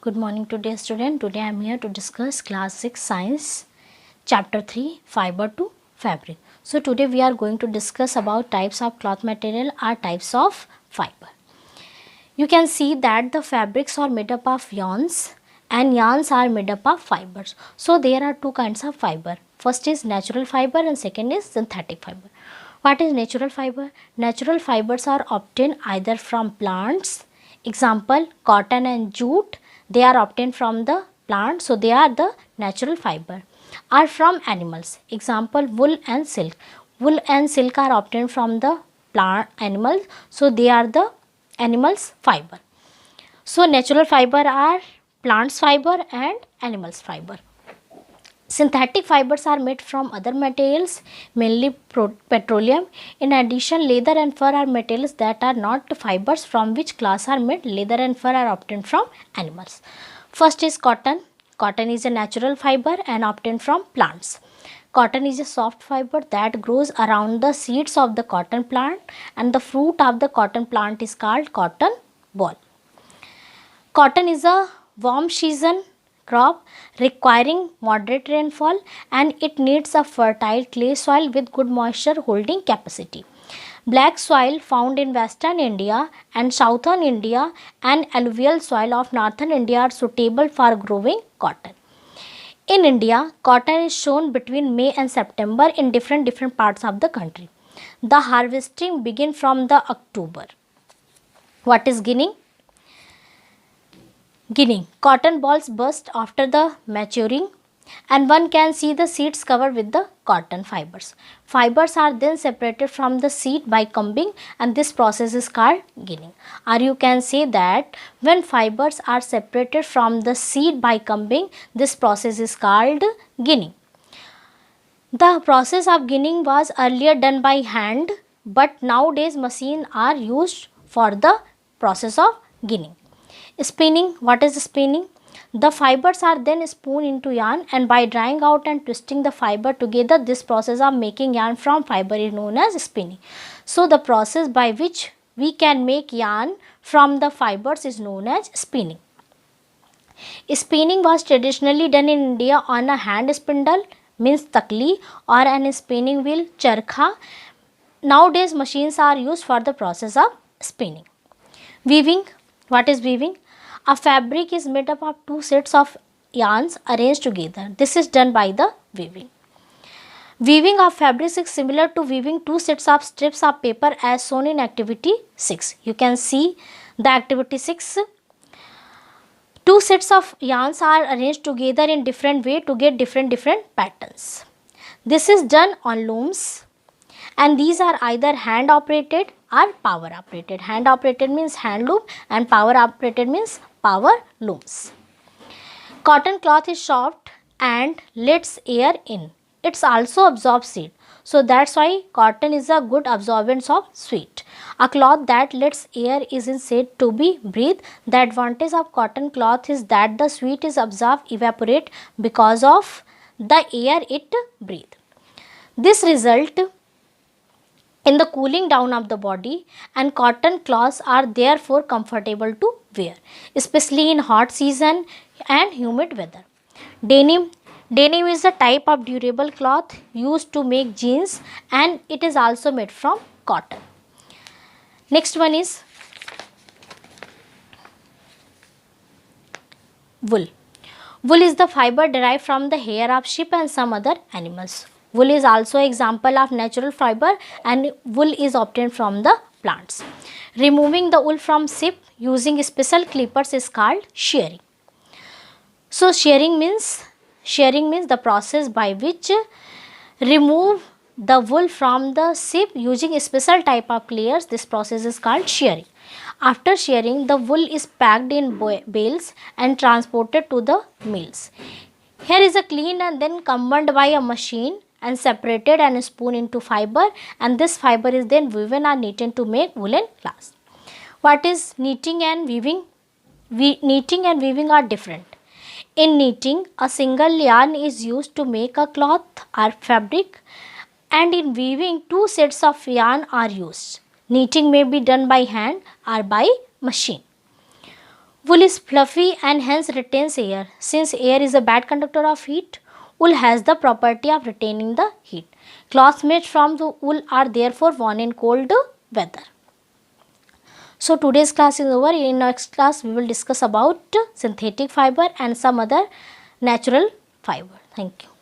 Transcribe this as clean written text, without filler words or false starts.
Good morning today student. Today I am here to discuss class 6 science chapter 3 fiber to fabric. So today we are going to discuss about types of cloth material or types of fiber. You can see that the fabrics are made up of yarns and yarns are made up of fibers. So there are two kinds of fiber. First is natural fiber and second is synthetic fiber. What is natural fiber? Natural fibers are obtained either from plants, example cotton and jute, they are obtained from the plant, so they are the natural fiber, or from animals, example wool and silk. Wool and silk are obtained from the plant animals, so they are the animals fiber. So natural fiber are plants fiber and animals fiber. Synthetic fibers are made from other materials, mainly petroleum. In addition, leather and fur are materials that are not fibers, from which class are made. Leather and fur are obtained from animals. First is cotton. Cotton is a natural fiber and obtained from plants. Cotton is a soft fiber that grows around the seeds of the cotton plant, and the fruit of the cotton plant is called cotton ball. Cotton is a warm season crop requiring moderate rainfall, and it needs a fertile clay soil with good moisture holding capacity. Black soil found in western India and southern India and alluvial soil of northern India are suitable for growing cotton. In India, cotton is sown between May and September in different parts of the country. The harvesting begins from the October. What is ginning? Ginning. Cotton balls burst after the maturing, and one can see the seeds covered with the cotton fibers. Fibers are then separated from the seed by combing, and this process is called ginning. Or you can say that when fibers are separated from the seed by combing, this process is called ginning. The process of ginning was earlier done by hand, but nowadays machines are used for the process of ginning. Spinning. What is spinning? The fibers are then spun into yarn, and by drying out and twisting the fiber together, this process of making yarn from fiber is known as spinning. So the process by which we can make yarn from the fibers is known as spinning. Spinning was traditionally done in India on a hand spindle, means takli, or an spinning wheel, charkha. Nowadays machines are used for the process of spinning. Weaving. What is weaving? A fabric is made up of two sets of yarns arranged together. This is done by the weaving. Weaving of fabrics is similar to weaving two sets of strips of paper as shown in activity 6. You can see the activity 6. Two sets of yarns are arranged together in different way to get different patterns. This is done on looms, and these are either hand operated or power operated. Hand operated means hand loom, and power operated means power looms. Cotton cloth is soft and lets air in. It also absorbs heat. So that's why cotton is a good absorbent of sweat. A cloth that lets air is said to be breathe. The advantage of cotton cloth is that the sweat is absorbed, evaporate because of the air it breathes. This result in the cooling down of the body, and cotton cloths are therefore comfortable to wear, especially in hot season and humid weather. Denim. Denim is a type of durable cloth used to make jeans, and it is also made from cotton. Next one is wool. Wool is the fiber derived from the hair of sheep and some other animals. Wool is also an example of natural fiber, and wool is obtained from the plants. Removing the wool from sheep using special clippers is called shearing. So shearing means the process by which remove the wool from the sheep using a special type of layers. This process is called shearing. After shearing, the wool is packed in bales and transported to the mills. Hair is cleaned and then combined by a machine and separated and spun into fiber, and this fiber is then woven or knitted to make woolen cloths. What is knitting and weaving? Knitting and weaving are different. In knitting, a single yarn is used to make a cloth or fabric, and in weaving, two sets of yarn are used. Knitting may be done by hand or by machine. Wool is fluffy and hence retains air. Since air is a bad conductor of heat, wool has the property of retaining the heat. Cloths made from the wool are therefore worn in cold weather. So today's class is over. In next class we will discuss about synthetic fiber and some other natural fiber. Thank you.